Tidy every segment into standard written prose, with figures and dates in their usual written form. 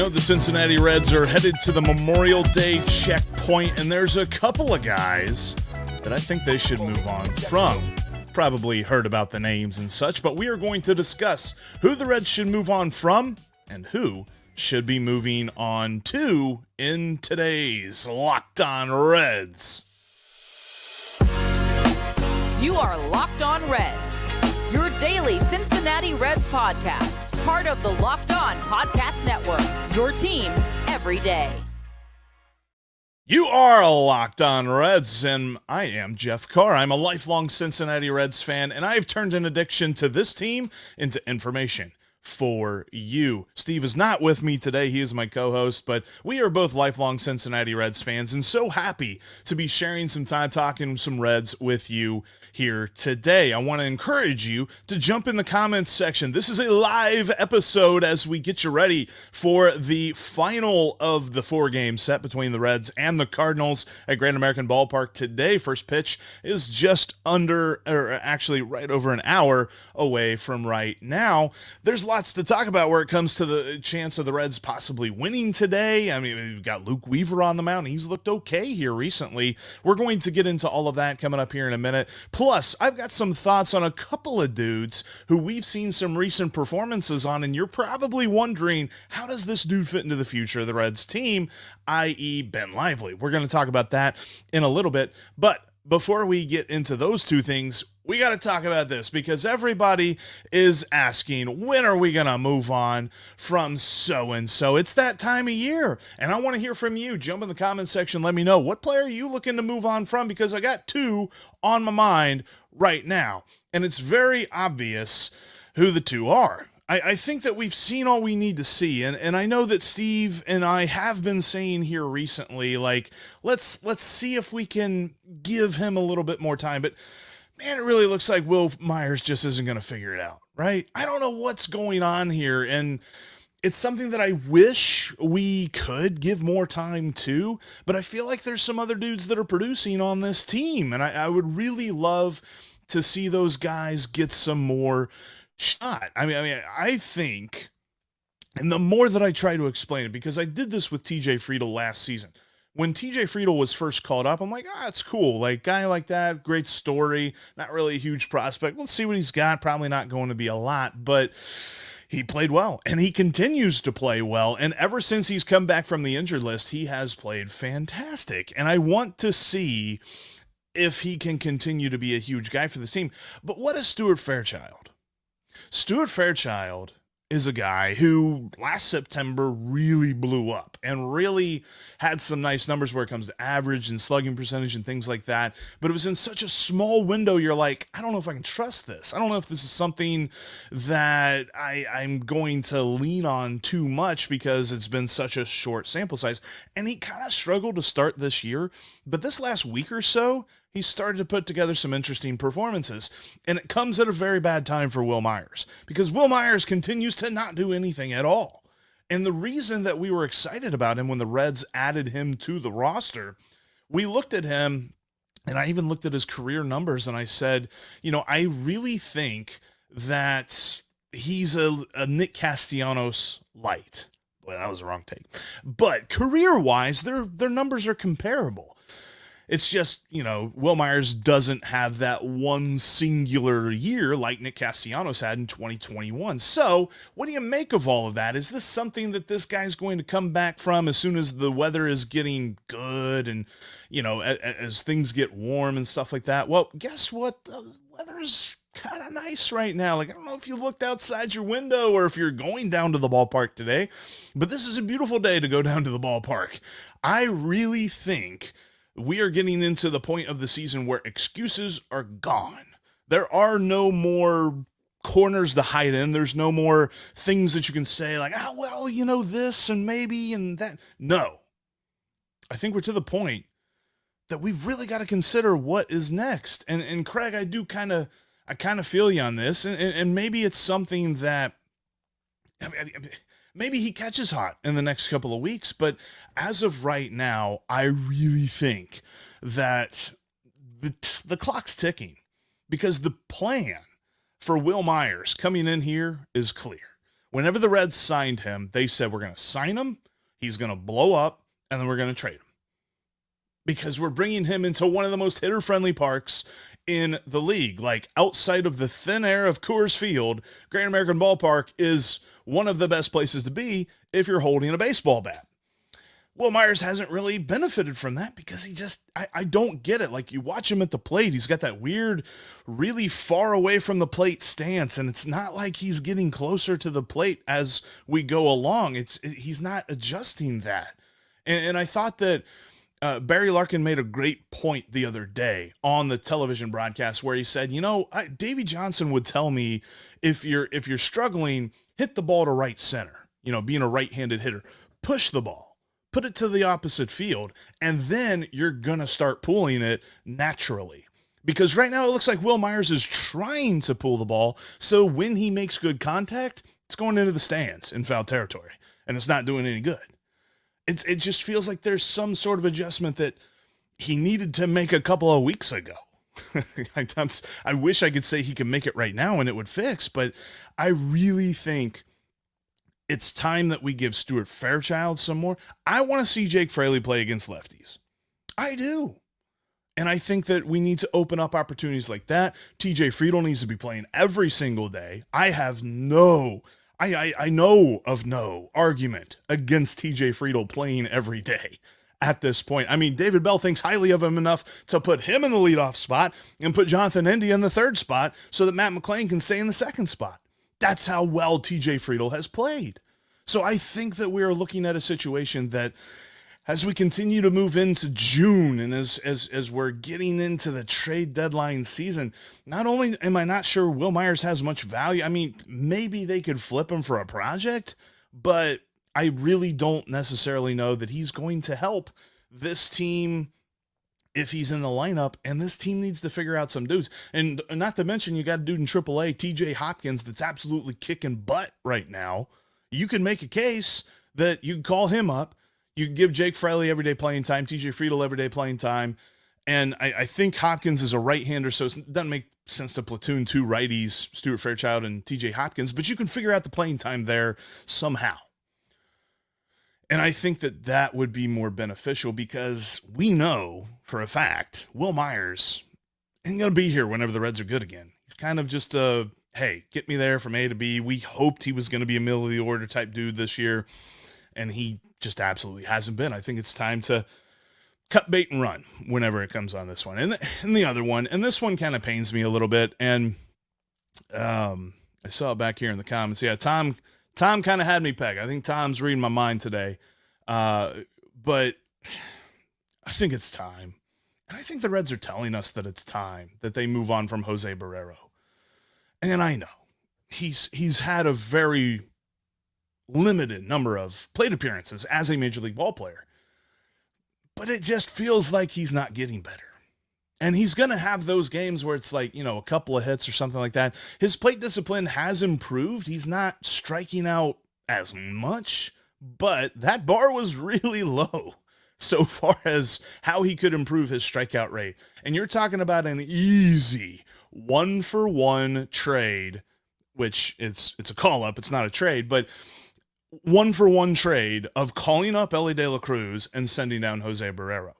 know the Cincinnati Reds are headed to the Memorial Day checkpoint, and there's a couple of guys that I think they should move on from. Probably heard about the names and such, but we are going to discuss who the Reds should move on from and who should be moving on to in today's Locked On Reds. You are Locked On Reds, your daily Cincinnati Reds podcast. Part of the Locked On Podcast Network, your team every day. You are Locked On Reds, and I am Jeff Carr. I'm a lifelong Cincinnati Reds fan, and I've turned an addiction to this team into information for you. Steve is not with me today. He is my co-host, but we are both lifelong Cincinnati Reds fans and so happy to be sharing some time talking some Reds with you here today. I want to encourage you to jump in the comments section. This is a live episode as we get you ready for the final of the 4-game set between the Reds and the Cardinals at Grand American Ballpark today. First pitch is just actually right over an hour away from right now. There's lots to talk about where it comes to the chance of the Reds possibly winning today. I mean, we've got Luke Weaver on the mound. He's looked okay here recently. We're going to get into all of that coming up here in a minute. Plus, I've got some thoughts on a couple of dudes who we've seen some recent performances on, and you're probably wondering, how does this dude fit into the future of the Reds team, i.e. Ben Lively? We're going to talk about that in a little bit, but before we get into those two things, we got to talk about this because everybody is asking, when are we going to move on from so-and-so? It's that time of year, and I want to hear from you. Jump in the comments section. Let me know, what player are you looking to move on from? Because I got two on my mind right now, and it's very obvious who the two are. I think that we've seen all we need to see, and I know that Steve and I have been saying here recently, like, let's see if we can give him a little bit more time, but man, it really looks like Wil Myers just isn't going to figure it out, right? I don't know what's going on here, and it's something that I wish we could give more time to, but I feel like there's some other dudes that are producing on this team, and I would really love to see those guys get some more shot. I mean, I think, and the more that I try to explain it, because I did this with TJ Friedl last season. When TJ Friedl was first called up, I'm like, it's cool. Like, guy like that, great story, not really a huge prospect. Let's see what he's got. Probably not going to be a lot, but he played well, and he continues to play well. And ever since he's come back from the injured list, he has played fantastic. And I want to see if he can continue to be a huge guy for this team. But what is Stuart Fairchild? Stuart Fairchild is a guy who last September really blew up and really had some nice numbers where it comes to average and slugging percentage and things like that. But it was in such a small window, you're like, I don't know if I can trust this. I don't know if this is something that I'm going to lean on too much because it's been such a short sample size. And he kind of struggled to start this year. But this last week or so, he started to put together some interesting performances, and it comes at a very bad time for Wil Myers because Wil Myers continues to not do anything at all. And the reason that we were excited about him when the Reds added him to the roster, we looked at him, and I even looked at his career numbers, and I said, I really think that he's a Nick Castellanos light. Well, that was the wrong take. But career-wise, their numbers are comparable. It's just, Wil Myers doesn't have that one singular year like Nick Castellanos had in 2021. So what do you make of all of that? Is this something that this guy's going to come back from as soon as the weather is getting good and, as things get warm and stuff like that? Well, guess what? The weather's kind of nice right now. Like, I don't know if you looked outside your window or if you're going down to the ballpark today, but this is a beautiful day to go down to the ballpark. I really think we are getting into the point of the season where excuses are gone. There are no more corners to hide in. There's no more things that you can say like, this and maybe and that. No. I think we're to the point that we've really got to consider what is next. And Craig, I kind of feel you on this. And maybe it's something that, maybe he catches hot in the next couple of weeks, but as of right now, I really think that the clock's ticking because the plan for Wil Myers coming in here is clear. Whenever the Reds signed him, they said, we're going to sign him, he's going to blow up, and then we're going to trade him. Because we're bringing him into one of the most hitter-friendly parks in the league. Like, outside of the thin air of Coors Field, Great American Ballpark is one of the best places to be if you're holding a baseball bat. Wil Myers hasn't really benefited from that because I don't get it. Like, you watch him at the plate, he's got that weird, really far away from the plate stance, and it's not like he's getting closer to the plate as we go along. He's not adjusting that. And I thought that Barry Larkin made a great point the other day on the television broadcast where he said, Davey Johnson would tell me if you're struggling, hit the ball to right center, being a right-handed hitter, push the ball. Put it to the opposite field, and then you're going to start pulling it naturally. Because right now it looks like Wil Myers is trying to pull the ball, so when he makes good contact, it's going into the stands in foul territory, and it's not doing any good. It just feels like there's some sort of adjustment that he needed to make a couple of weeks ago. I wish I could say he can make it right now and it would fix, but I really think it's time that we give Stuart Fairchild some more. I want to see Jake Fraley play against lefties. I do. And I think that we need to open up opportunities like that. TJ Friedel needs to be playing every single day. I know of no argument against TJ Friedel playing every day at this point. I mean, David Bell thinks highly of him enough to put him in the leadoff spot and put Jonathan India in the third spot so that Matt McLain can stay in the second spot. That's how well TJ Friedel has played. So I think that we are looking at a situation that as we continue to move into June and as we're getting into the trade deadline season, not only am I not sure Wil Myers has much value, I mean, maybe they could flip him for a project, but I really don't necessarily know that he's going to help this team if he's in the lineup, and this team needs to figure out some dudes. And not to mention, you got a dude in AAA, TJ Hopkins, that's absolutely kicking butt right now. You can make a case that you call him up. You give Jake Fraley everyday playing time, TJ Friedel everyday playing time. And I think Hopkins is a right-hander, so it doesn't make sense to platoon two righties, Stuart Fairchild and TJ Hopkins, but you can figure out the playing time there somehow. And I think that would be more beneficial because we know for a fact Wil Myers ain't going to be here whenever the Reds are good again. He's kind of just hey, get me there from A to B. We hoped he was going to be a middle of the order type dude this year, and he just absolutely hasn't been. I think it's time to cut bait and run whenever it comes on this one. And the other one, and this one kind of pains me a little bit, and I saw it back here in the comments. Yeah, Tom kind of had me pegged. I think Tom's reading my mind today. But I think it's time. And I think the Reds are telling us that it's time that they move on from Jose Barrero. And I know he's had a very limited number of plate appearances as a major league ball player, but it just feels like he's not getting better. And he's going to have those games where it's like, a couple of hits or something like that. His plate discipline has improved. He's not striking out as much, but that bar was really low so far as how he could improve his strikeout rate. And you're talking about an easy 1-for-1 trade, which it's a call up. It's not a trade, but 1-for-1 trade of calling up Elly De La Cruz and sending down Jose Barrero.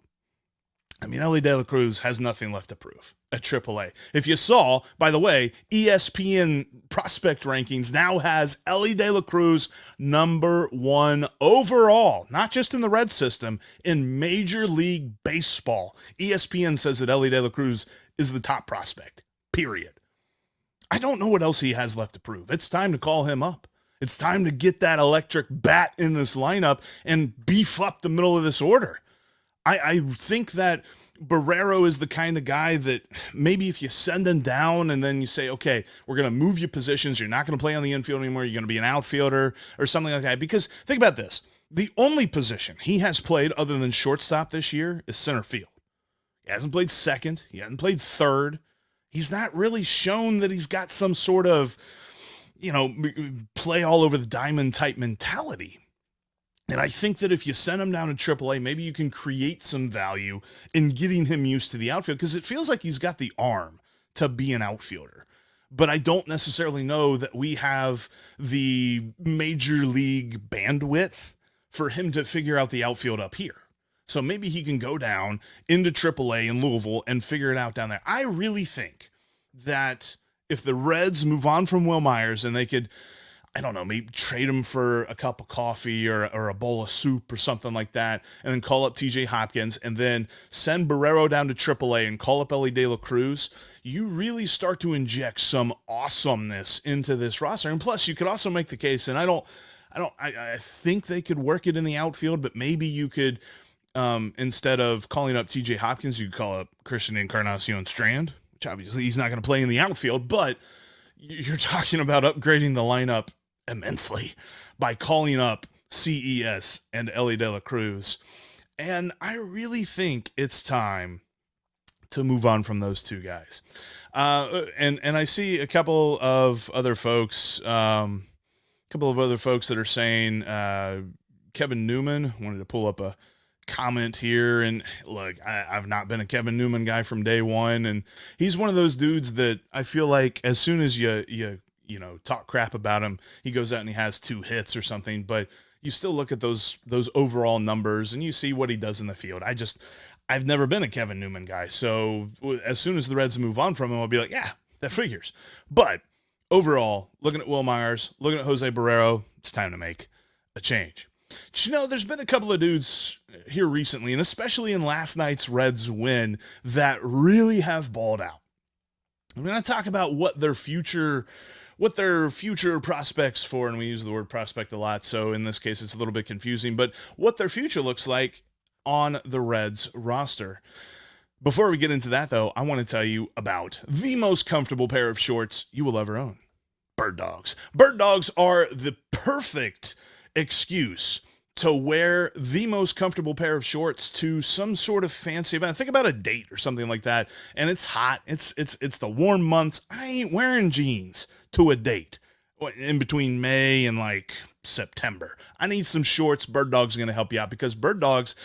I mean, Elly De La Cruz has nothing left to prove at AAA. If you saw, by the way, ESPN prospect rankings now has Elly De La Cruz number 1 overall, not just in the Red system, in Major League Baseball. ESPN says that Elly De La Cruz is the top prospect, period. I don't know what else he has left to prove. It's time to call him up. It's time to get that electric bat in this lineup and beef up the middle of this order. I think that Barrero is the kind of guy that maybe if you send him down and then you say, okay, we're going to move you positions, you're not going to play on the infield anymore, you're going to be an outfielder or something like that. Because think about this. The only position he has played other than shortstop this year is center field. He hasn't played second. He hasn't played third. He's not really shown that he's got some sort of, play all over the diamond type mentality. And I think that if you send him down to AAA, maybe you can create some value in getting him used to the outfield because it feels like he's got the arm to be an outfielder. but I don't necessarily know that we have the major league bandwidth for him to figure out the outfield up here. So maybe he can go down into AAA in Louisville and figure it out down there. I really think that if the Reds move on from Wil Myers and they could, I don't know, maybe trade him for a cup of coffee or a bowl of soup or something like that, and then call up TJ Hopkins and then send Barrero down to AAA and call up Elly De La Cruz, you really start to inject some awesomeness into this roster. And plus, you could also make the case, and I think they could work it in the outfield, but maybe you could, instead of calling up TJ Hopkins, you could call up Christian Encarnacion Strand, which obviously he's not going to play in the outfield, but you're talking about upgrading the lineup immensely by calling up CES and Elly De La Cruz. And I really think it's time to move on from those two guys. And I see a couple of other folks, that are saying, Kevin Newman wanted to pull up a comment here, and look, I've not been a Kevin Newman guy from day one, and he's one of those dudes that I feel like as soon as you talk crap about him, he goes out and he has 2 hits or something, but you still look at those overall numbers and you see what he does in the field. I've never been a Kevin Newman guy, so as soon as the Reds move on from him, I'll be like, yeah, that figures. But overall, looking at Wil Myers, looking at Jose Barrero, it's time to make a change. There's been a couple of dudes here recently, and especially in last night's Reds win, that really have balled out. I'm going to talk about what their future prospects for, and we use the word prospect a lot, so in this case it's a little bit confusing, but what their future looks like on the Reds roster. Before we get into that, though, I want to tell you about the most comfortable pair of shorts you will ever own. Bird Dogs. Bird Dogs are the perfect excuse to wear the most comfortable pair of shorts to some sort of fancy event. Think about a date or something like that, and it's hot. It's the warm months. I ain't wearing jeans to a date in between May and like September. I need some shorts. Bird Dogs are going to help you out because Bird Dogs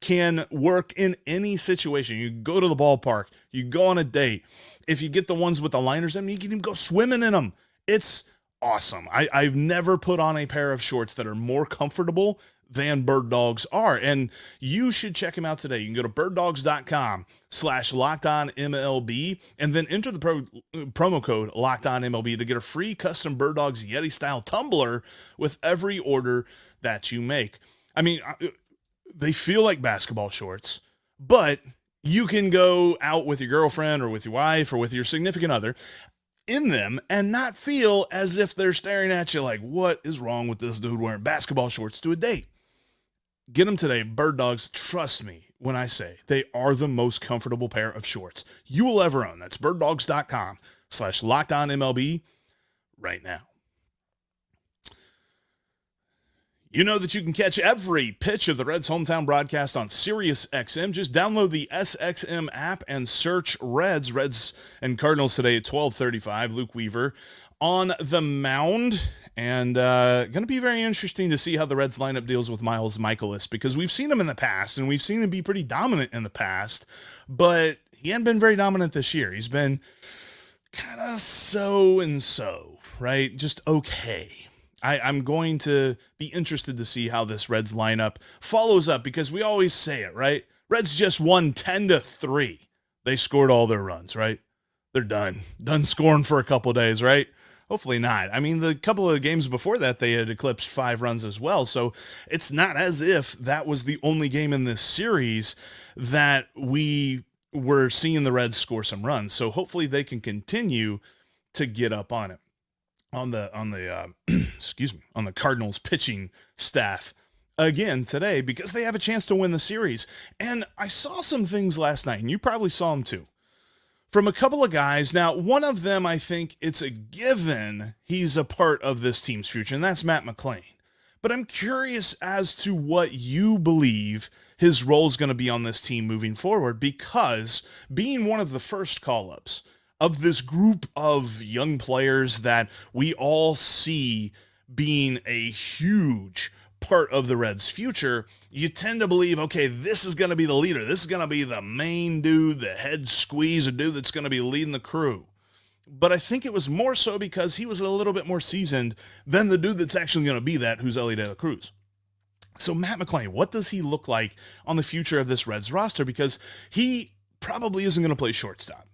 can work in any situation. You go to the ballpark, you go on a date. If you get the ones with the liners in them, you can even go swimming in them. It's awesome. I've never put on a pair of shorts that are more comfortable than Bird Dogs are, and you should check them out today. You can go to birddogs.com/LockedOnMLB and then enter the promo code LockedOnMLB to get a free custom Bird Dogs Yeti style tumbler with every order that you make. I mean, they feel like basketball shorts, but you can go out with your girlfriend or with your wife or with your significant other in them and not feel as if they're staring at you like, what is wrong with this dude wearing basketball shorts to a date? Get them today. Bird Dogs, trust me when I say they are the most comfortable pair of shorts you will ever own. That's birddogs.com/LockedOnMLB right now. You know that you can catch every pitch of the Reds' hometown broadcast on SiriusXM. Just download the SXM app and search Reds. Reds and Cardinals today at 12:35. Luke Weaver on the mound. And going to be very interesting to see how the Reds lineup deals with Miles Mikolas, because we've seen him in the past, and we've seen him be pretty dominant in the past, but he hadn't been very dominant this year. He's been kind of so-and-so, right? Just okay. I'm going to be interested to see how this Reds lineup follows up, because we always say it, right? Reds just won 10-3. They scored all their runs, right? They're done scoring for a couple of days, right? Hopefully not. I mean, the couple of games before that, they had eclipsed 5 runs as well. So it's not as if that was the only game in this series that we were seeing the Reds score some runs. So hopefully they can continue to get up on it. On the on the Cardinals pitching staff again today, because they have a chance to win the series. And I saw some things last night, and you probably saw them too, from a couple of guys. Now, one of them, I think it's a given he's a part of this team's future, and that's Matt McLain. But I'm curious as to what you believe his role is going to be on this team moving forward, because being one of the first call-ups of this group of young players that we all see being a huge part of the Reds' future, you tend to believe, okay, this is going to be the leader. This is going to be the main dude, the head squeeze, a dude that's going to be leading the crew. but I think it was more so because he was a little bit more seasoned than the dude that's actually going to be that, who's Elly De La Cruz. So Matt McLain, what does he look like on the future of this Reds roster? Because he probably isn't going to play shortstop.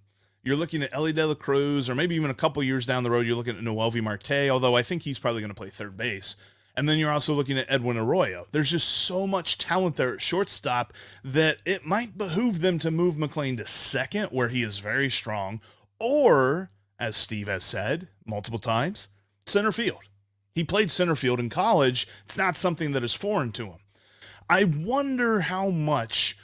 You're looking at Elly De La Cruz, or maybe even a couple years down the road, you're looking at Wil Myers, although I think he's probably going to play third base. And then you're also looking at Edwin Arroyo. There's just so much talent there at shortstop that it might behoove them to move McLain to second, where he is very strong, or, as Steve has said multiple times, center field. He played center field in college. It's not something that is foreign to him. I wonder how much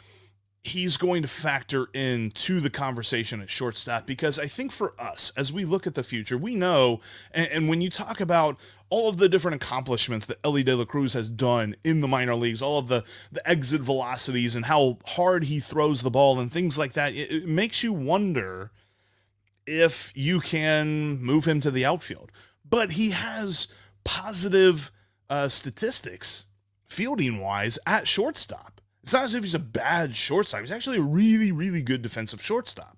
he's going to factor into the conversation at shortstop, because I think for us, as we look at the future, we know, and when you talk about all of the different accomplishments that Elly De La Cruz has done in the minor leagues, all of the exit velocities and how hard he throws the ball and things like that, it makes you wonder if you can move him to the outfield. But he has positive statistics fielding wise at shortstop. It's not as if he's a bad shortstop. He's actually a really, really good defensive shortstop.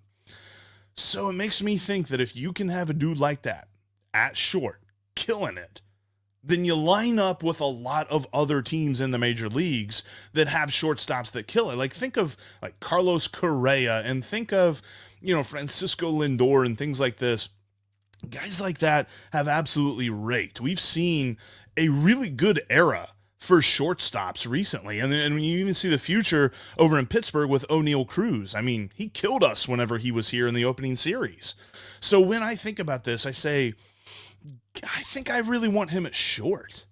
So it makes me think that if you can have a dude like that at short, killing it, then you line up with a lot of other teams in the major leagues that have shortstops that kill it. Like, think of like Carlos Correa, and think of, Francisco Lindor and things like this. Guys like that have absolutely raked. We've seen a really good era for shortstops recently. And when you even see the future over in Pittsburgh with O'Neal Cruz, I mean, he killed us whenever he was here in the opening series. So when I think about this, I say, I think I really want him at short.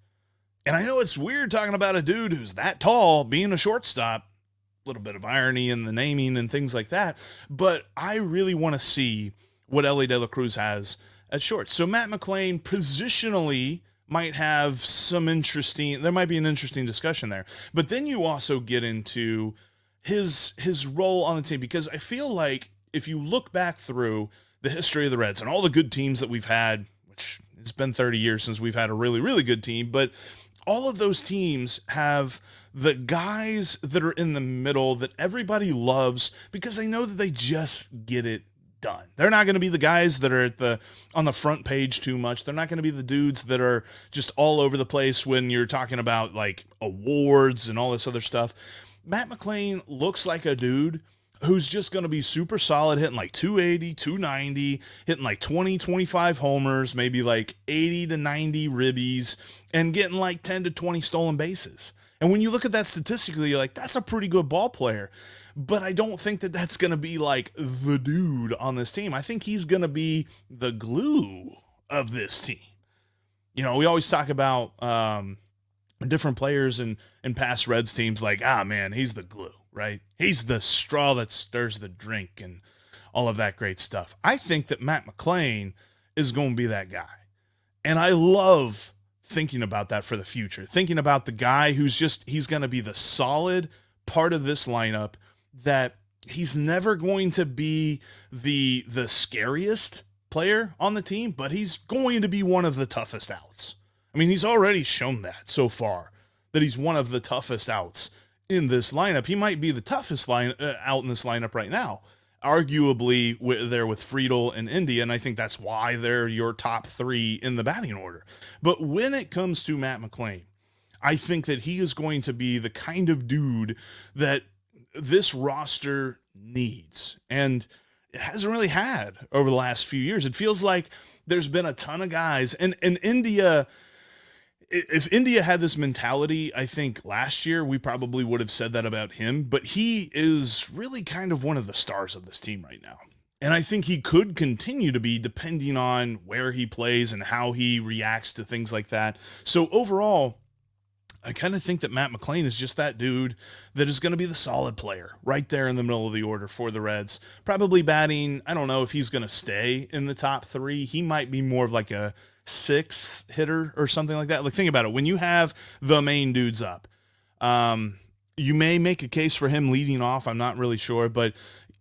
And I know it's weird talking about a dude who's that tall being a shortstop. A little bit of irony in the naming and things like that. But I really want to see what Elly De La Cruz has at short. So Matt McLain positionally might have there might be an interesting discussion there. But then you also get into his role on the team, because I feel like if you look back through the history of the Reds and all the good teams that we've had, which it's been 30 years since we've had a really, really good team, but all of those teams have the guys that are in the middle that everybody loves because they know that they just get it done. They're not going to be the guys that are on the front page too much. They're not going to be the dudes that are just all over the place when you're talking about like awards and all this other stuff. Matt McLain looks like a dude who's just going to be super solid, hitting like 280, 290, hitting like 20, 25 homers, maybe like 80 to 90 ribbies, and getting like 10 to 20 stolen bases. And when you look at that statistically, you're like, that's a pretty good ball player. But I don't think that that's going to be like the dude on this team. I think he's going to be the glue of this team. We always talk about different players in past Reds teams like, man, he's the glue, right? He's the straw that stirs the drink and all of that great stuff. I think that Matt McLain is going to be that guy. And I love thinking about that for the future, thinking about the guy he's going to be the solid part of this lineup, that he's never going to be the scariest player on the team, but he's going to be one of the toughest outs. I mean, he's already shown that so far, that he's one of the toughest outs in this lineup. He might be the toughest out in this lineup right now, arguably there with Friedel and India, and I think that's why they're your top three in the batting order. But when it comes to Matt McLain, I think that he is going to be the kind of dude that this roster needs, and it hasn't really had over the last few years. It feels like there's been a ton of guys, and India, if India had this mentality, I think last year we probably would have said that about him, but he is really kind of one of the stars of this team right now. And I think he could continue to be, depending on where he plays and how he reacts to things like that. So overall, I kind of think that Matt McLain is just that dude that is going to be the solid player right there in the middle of the order for the Reds. Probably batting, I don't know if he's going to stay in the top three. He might be more of like a sixth hitter or something like that. Like, think about it. When you have the main dudes up, you may make a case for him leading off. I'm not really sure, but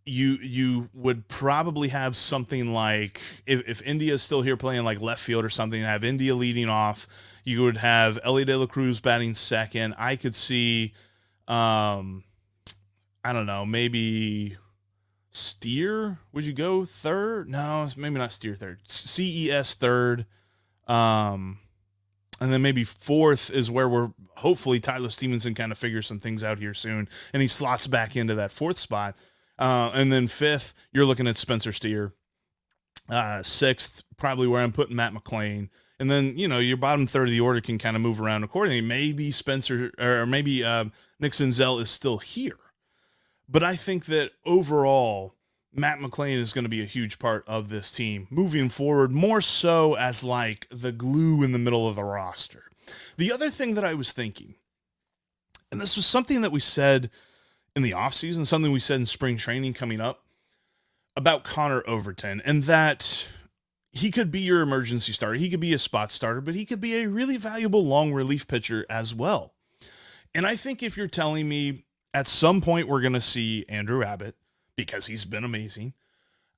you would probably have something like, if India is still here playing like left field or something, have India leading off. You would have Elly De La Cruz batting second. I could see, I don't know, maybe Steer, would you go third? No, maybe not Steer third. CES third. And then maybe fourth is where we're hopefully Tyler Stevenson kind of figures some things out here soon, and he slots back into that fourth spot. And then fifth, you're looking at Spencer Steer. Sixth, probably where I'm putting Matt McLain. And then, your bottom third of the order can kind of move around accordingly. Maybe Spencer or maybe Nick Senzel is still here. But I think that overall, Matt McLain is going to be a huge part of this team moving forward, more so as like the glue in the middle of the roster. The other thing that I was thinking, and this was something that we said in the offseason, something we said in spring training coming up about Connor Overton, and that he could be your emergency starter. He could be a spot starter, but he could be a really valuable long relief pitcher as well. And I think if you're telling me at some point we're going to see Andrew Abbott, because he's been amazing.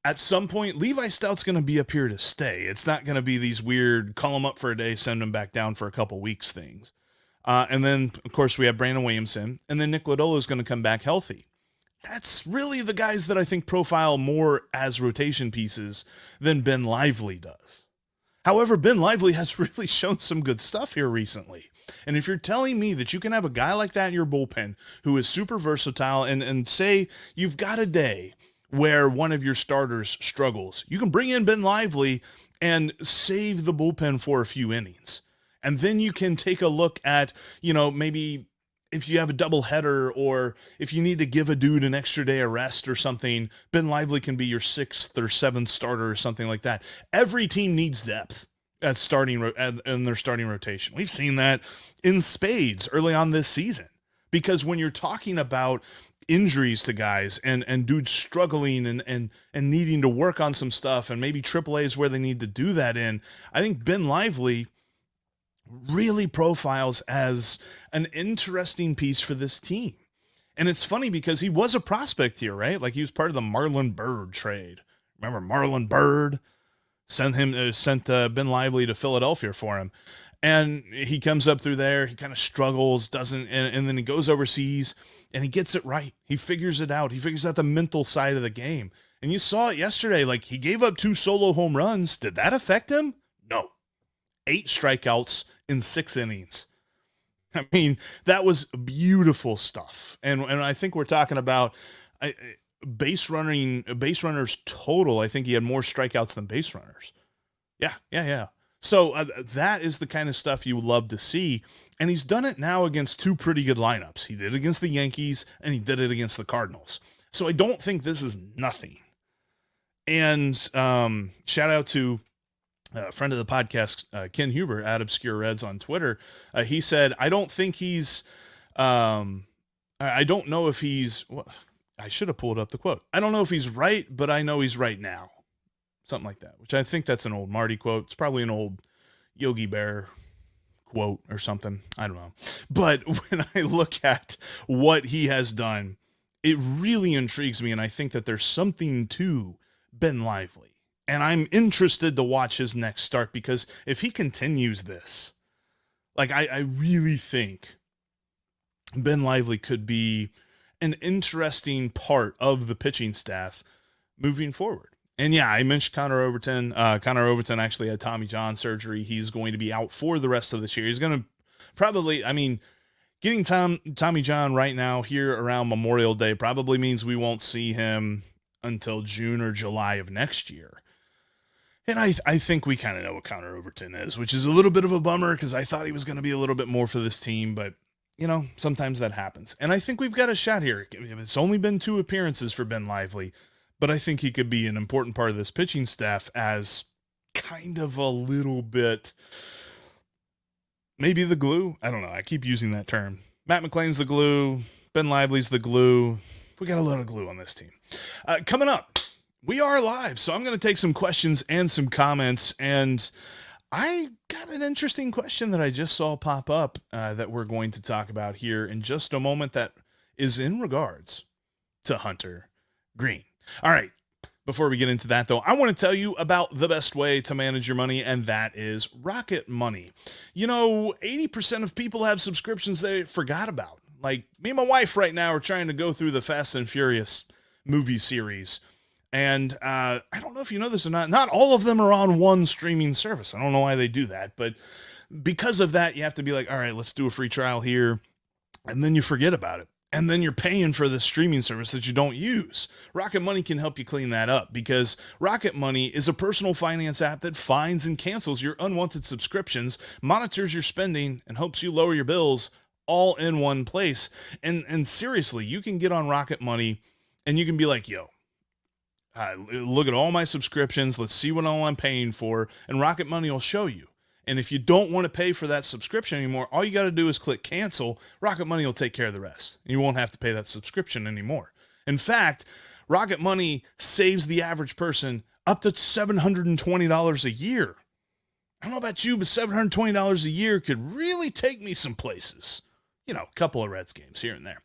At some point, Levi Stout's going to be up here to stay. It's not going to be these weird call him up for a day, send him back down for a couple weeks things. And then, of course, we have Brandon Williamson, and then Nick Lodolo is going to come back healthy. That's really the guys that I think profile more as rotation pieces than Ben Lively does. However, Ben Lively has really shown some good stuff here recently. And if you're telling me that you can have a guy like that in your bullpen who is super versatile and say you've got a day where one of your starters struggles, you can bring in Ben Lively and save the bullpen for a few innings. And then you can take a look at, maybe if you have a doubleheader or if you need to give a dude an extra day of rest or something, Ben Lively can be your sixth or seventh starter or something like that. Every team needs depth in their starting rotation. We've seen that in spades early on this season, because when you're talking about injuries to guys and dudes struggling and needing to work on some stuff, and maybe AAA is where they need to do that in, I think Ben Lively really profiles as an interesting piece for this team. And it's funny because he was a prospect here, right? Like he was part of the Marlon Byrd trade. Remember Marlon Byrd? Sent Ben Lively to Philadelphia for him. And he comes up through there. He kind of struggles, and then he goes overseas and he gets it right. He figures it out. He figures out the mental side of the game. And you saw it yesterday. Like he gave up 2 solo home runs. Did that affect him? No. 8 strikeouts in 6 innings. I mean, that was beautiful stuff. And I think we're talking about base runners total. I think he had more strikeouts than base runners. Yeah. So that is the kind of stuff you would love to see. And he's done it now against 2 pretty good lineups. He did it against the Yankees and he did it against the Cardinals. So I don't think this is nothing. And shout out to a friend of the podcast, Ken Huber at Obscure Reds on Twitter. He said, I don't think he's, I don't know if he's, I should have pulled up the quote. I don't know if he's right, but I know he's right now. Something like that, which I think that's an old Marty quote. It's probably an old Yogi Bear quote or something. I don't know. But when I look at what he has done, it really intrigues me. And I think that there's something to Ben Lively. And I'm interested to watch his next start, because if he continues this, like I really think Ben Lively could be an interesting part of the pitching staff moving forward. And yeah, I mentioned Connor Overton. Connor Overton actually had Tommy John surgery. He's going to be out for the rest of this year. He's going to probably, getting Tommy John right now here around Memorial Day probably means we won't see him until June or July of next year. And I think we kind of know what Connor Overton is, which is a little bit of a bummer because I thought he was going to be a little bit more for this team, but sometimes that happens. And I think we've got a shot here. It's only been 2 appearances for Ben Lively, but I think he could be an important part of this pitching staff as kind of a little bit, maybe the glue. I don't know. I keep using that term. Matt McLain's the glue. Ben Lively's the glue. We got a lot of glue on this team. Coming up, we are live, so I'm going to take some questions and some comments, and I got an interesting question that I just saw pop up that we're going to talk about here in just a moment that is in regards to Hunter Green. All right, before we get into that, though, I want to tell you about the best way to manage your money, and that is Rocket Money. 80% of people have subscriptions they forgot about. Like me and my wife right now are trying to go through the Fast and Furious movie series. And I don't know if you know this or not all of them are on one streaming service. I don't know why they do that, but because of that, you have to be like, all right, let's do a free trial here. And then you forget about it. And then you're paying for the streaming service that you don't use. Rocket Money can help you clean that up because Rocket Money is a personal finance app that finds and cancels your unwanted subscriptions, monitors your spending, and helps you lower your bills all in one place. And seriously, you can get on Rocket Money and you can be like, yo, look at all my subscriptions. Let's see what all I'm paying for. And Rocket Money will show you. And if you don't want to pay for that subscription anymore, all you got to do is click cancel. Rocket Money will take care of the rest. You won't have to pay that subscription anymore. In fact, Rocket Money saves the average person up to $720 a year. I don't know about you, but $720 a year could really take me some places. You know, a couple of Reds games here and there.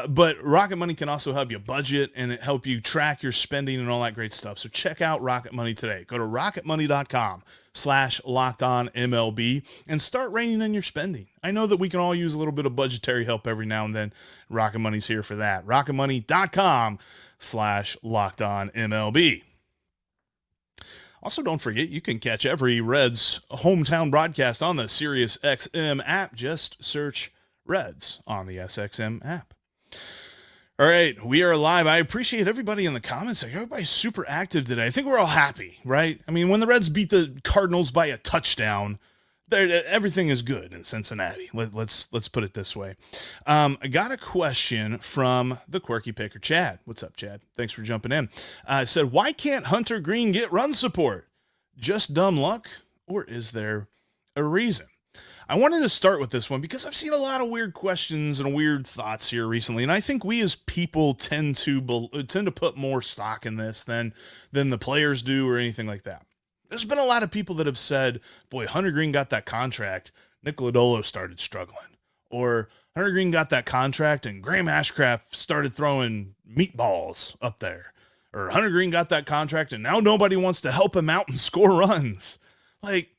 But Rocket Money can also help you budget and it help you track your spending and all that great stuff. So check out Rocket Money today. Go to rocketmoney.com/LockedOnMLB and start reining in your spending. I know that we can all use a little bit of budgetary help every now and then. Rocket Money's here for that. rocketmoney.com/LockedOnMLB. Also, don't forget, you can catch every Reds hometown broadcast on the SiriusXM app. Just search Reds on the SXM app. All right, we are live. I appreciate everybody in the comments. Everybody's super active today. I think we're all happy, right? I mean, when the Reds beat the Cardinals by a touchdown, everything is good in Cincinnati. Let's put it this way. I got a question from the Quirky Picker, Chad. What's up, Chad? Thanks for jumping in. Said, why can't Hunter Green get run support? Just dumb luck, or is there a reason? I wanted to start with this one because I've seen a lot of weird questions and weird thoughts here recently, and I think we as people tend to put more stock in this than the players do or anything like that. There's been a lot of people that have said, boy, Hunter Green got that contract, Nick Lodolo started struggling. Or Hunter Green got that contract and Graham Ashcraft started throwing meatballs up there. Or Hunter Green got that contract and now nobody wants to help him out and score runs. Like,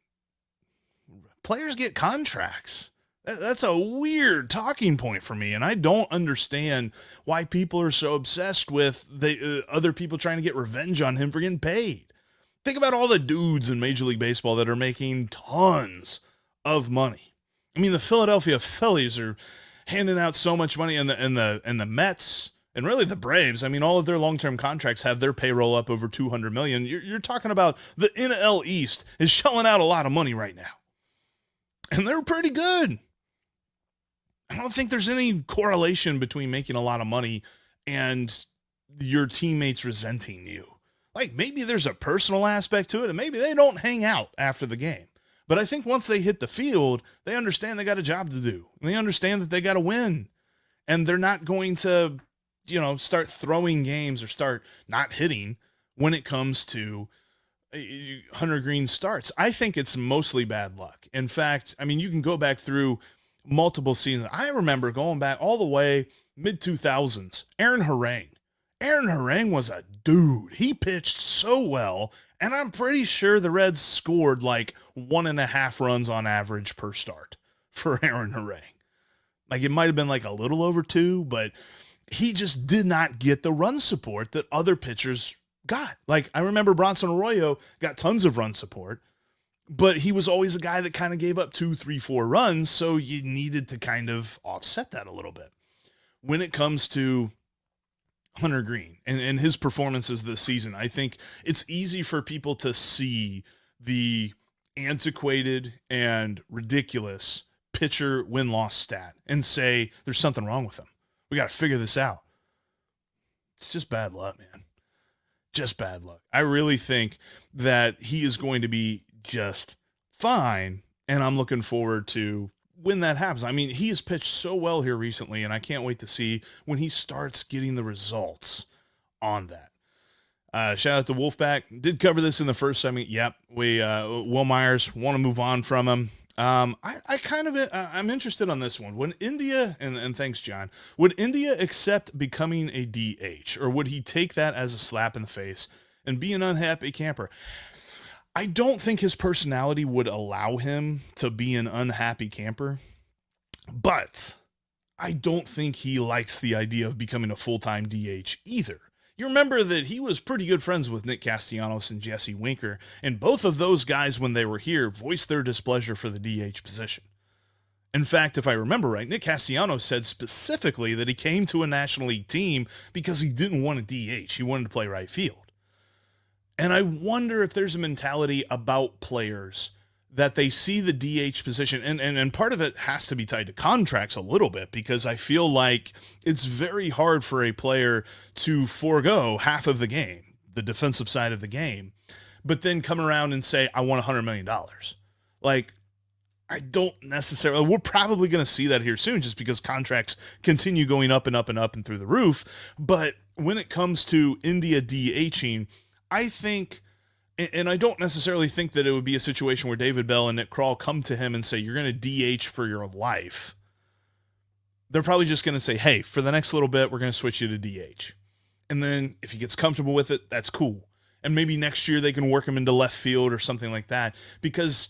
players get contracts. That's a weird talking point for me, and I don't understand why people are so obsessed with other people trying to get revenge on him for getting paid. Think about all the dudes in Major League Baseball that are making tons of money. I mean, the Philadelphia Phillies are handing out so much money, and the Mets and really the Braves. I mean, all of their long-term contracts have their payroll up over $200 million. You're talking about the NL East is shelling out a lot of money right now. And they're pretty good. I don't think there's any correlation between making a lot of money and your teammates resenting you. Like, maybe there's a personal aspect to it, and maybe they don't hang out after the game. But I think once they hit the field, they understand they got a job to do. And they understand that they got to win. And they're not going to, start throwing games or start not hitting when it comes to Hunter Green starts. I think it's mostly bad luck. In fact, I mean, you can go back through multiple seasons. I remember going back all the way mid-2000s. Aaron Harang was a dude. He pitched so well, and I'm pretty sure the Reds scored like 1.5 runs on average per start for Aaron Harang. Like, it might have been like a little over 2, but he just did not get the run support that other pitchers got. Like, I remember Bronson Arroyo got tons of run support, but he was always a guy that kind of gave up 2, 3, 4 runs, so you needed to kind of offset that a little bit. When it comes to Hunter Green and his performances this season, I think it's easy for people to see the antiquated and ridiculous pitcher win-loss stat and say there's something wrong with him. We got to figure this out. It's just bad luck, man. Just bad luck. I really think that he is going to be just fine, and I'm looking forward to when that happens. I mean, he has pitched so well here recently, and I can't wait to see when he starts getting the results on that. Shout out to Wolfpack. Did cover this in the first segment. Yep. Wil Myers, want to move on from him. I'm interested on this one. When India, and thanks, John, would India accept becoming a DH, or would he take that as a slap in the face and be an unhappy camper? I don't think his personality would allow him to be an unhappy camper, but I don't think he likes the idea of becoming a full-time DH either. You remember that he was pretty good friends with Nick Castellanos and Jesse Winker, and both of those guys, when they were here, voiced their displeasure for the DH position. In fact, if I remember right, Nick Castellanos said specifically that he came to a National League team because he didn't want a DH. He wanted to play right field. And I wonder if there's a mentality about players that they see the DH position, and part of it has to be tied to contracts a little bit, because I feel like it's very hard for a player to forego half of the game, the defensive side of the game, but then come around and say, I want $100 million. Like, I don't necessarily, we're probably going to see that here soon just because contracts continue going up and up and up and through the roof. But when it comes to India DHing, I think, and I don't necessarily think that it would be a situation where David Bell and Nick Krall come to him and say, you're going to DH for your life. They're probably just going to say, hey, for the next little bit, we're going to switch you to DH. And then if he gets comfortable with it, that's cool. And maybe next year they can work him into left field or something like that, because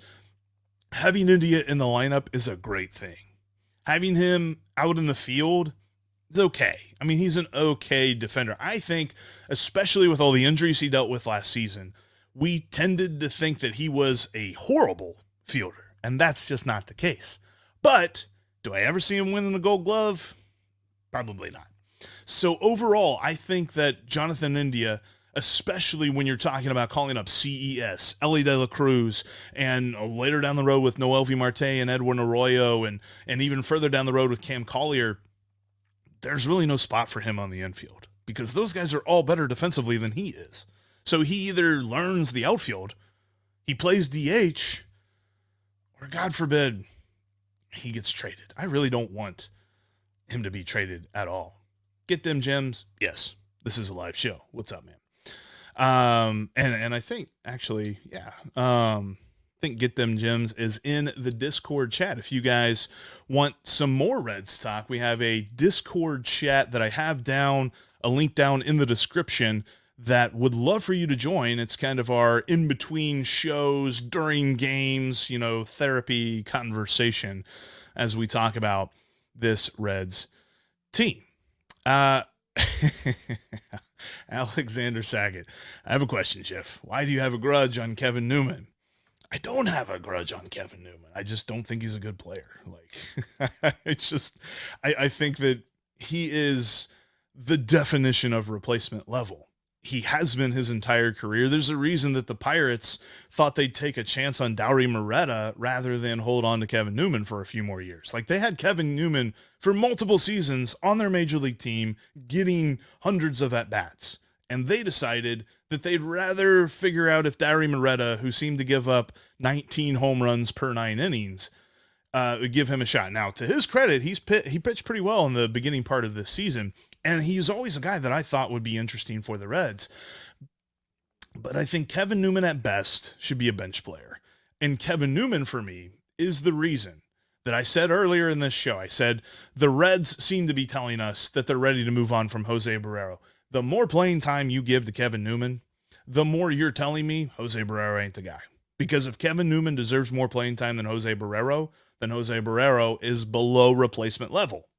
having India in the lineup is a great thing. Having him out in the field is okay. I mean, he's an okay defender. I think, especially with all the injuries he dealt with last season, we tended to think that he was a horrible fielder, and that's just not the case. But do I ever see him winning the Gold Glove? Probably not. So overall, I think that Jonathan India, especially when you're talking about calling up CES, Elly De La Cruz, and later down the road with Noelvi Marte and Edwin Arroyo, and even further down the road with Cam Collier, there's really no spot for him on the infield because those guys are all better defensively than he is. So he either learns the outfield, he plays DH, or God forbid, he gets traded. I really don't want him to be traded at all. Get them gems? Yes. This is a live show. What's up, man? And I think actually, yeah, I think Get Them Gems is in the Discord chat. If you guys want some more Reds talk, we have a Discord chat that I have down, a link down in the description that would love for you to join. It's kind of our in-between shows during games, therapy conversation as we talk about this Reds team. Alexander Sackett. I have a question, Jeff. Why do you have a grudge on Kevin Newman? I don't have a grudge on Kevin Newman. I just don't think he's a good player. It's just, I think that he is the definition of replacement level. He has been his entire career. There's a reason that the Pirates thought they'd take a chance on Dauri Moreta rather than hold on to Kevin Newman for a few more years. They had Kevin Newman for multiple seasons on their major league team, getting hundreds of at-bats. And they decided that they'd rather figure out if Dauri Moreta, who seemed to give up 19 home runs per 9 innings, would give him a shot. Now, to his credit, he pitched pretty well in the beginning part of this season. And he's always a guy that I thought would be interesting for the Reds. But I think Kevin Newman at best should be a bench player. And Kevin Newman, for me, is the reason that I said earlier in this show, I said the Reds seem to be telling us that they're ready to move on from Jose Barrero. The more playing time you give to Kevin Newman, the more you're telling me Jose Barrero ain't the guy. Because if Kevin Newman deserves more playing time than Jose Barrero, then Jose Barrero is below replacement level.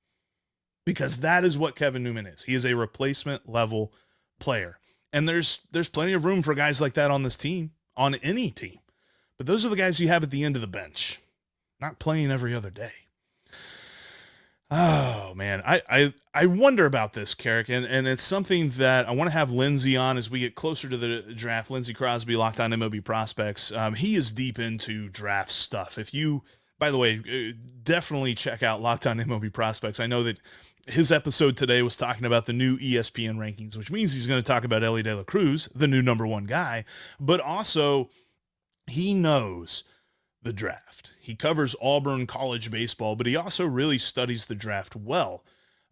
Because that is what Kevin Newman is. He is a replacement level player. And there's plenty of room for guys like that on this team, on any team. But those are the guys you have at the end of the bench, not playing every other day. Oh, man. I wonder about this, Carrick, and it's something that I want to have Lindsay on as we get closer to the draft. Lindsay Crosby, Locked On MLB Prospects. He is deep into draft stuff. By the way, definitely check out Locked On MLB Prospects. I know that his episode today was talking about the new ESPN rankings, which means he's going to talk about Elly De La Cruz, the new number one guy, but also he knows the draft. He covers Auburn college baseball, but he also really studies the draft well.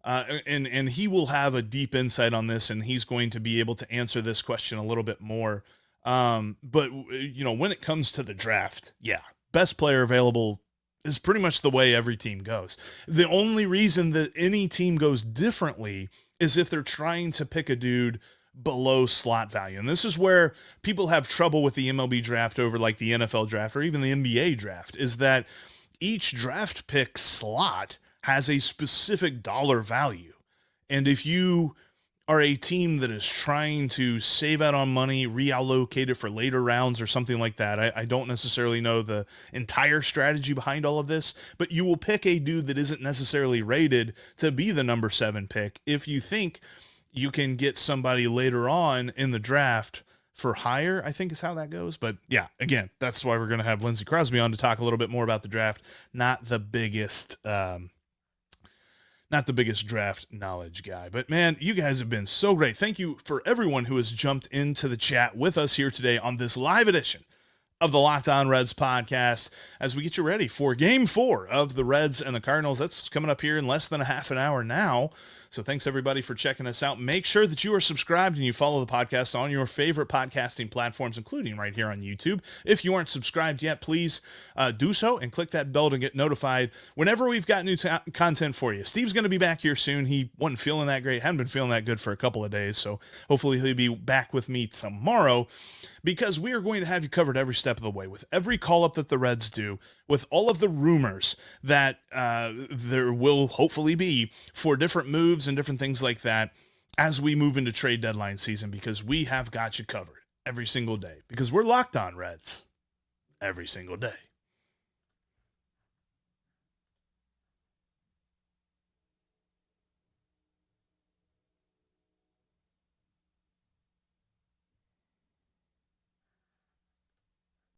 And he will have a deep insight on this, and he's going to be able to answer this question a little bit more. But when it comes to the draft, yeah, best player available is pretty much the way every team goes. The only reason that any team goes differently is if they're trying to pick a dude below slot value. And this is where people have trouble with the MLB draft over the NFL draft or even the NBA draft, is that each draft pick slot has a specific dollar value. And if you are a team that is trying to save out on money, reallocate it for later rounds or something like that. I don't necessarily know the entire strategy behind all of this, but you will pick a dude that isn't necessarily rated to be the number 7 pick if you think you can get somebody later on in the draft for higher, I think is how that goes. But yeah, again, that's why we're going to have Lindsey Crosby on to talk a little bit more about the draft. Not the biggest draft knowledge guy, but man, you guys have been so great. Thank you for everyone who has jumped into the chat with us here today on this live edition of the Locked On Reds podcast as we get you ready for Game 4 of the Reds and the Cardinals. That's coming up here in less than a half an hour now. So thanks everybody for checking us out. Make sure that you are subscribed and you follow the podcast on your favorite podcasting platforms, including right here on YouTube. If you aren't subscribed yet, please do so and click that bell to get notified whenever we've got new content for you. Steve's going to be back here soon. He wasn't feeling that great, hadn't been feeling that good for a couple of days. So hopefully he'll be back with me tomorrow, because we are going to have you covered every step of the way with every call-up that the Reds do, with all of the rumors that there will hopefully be for different moves and different things like that as we move into trade deadline season, because we have got you covered every single day, because we're Locked On Reds every single day.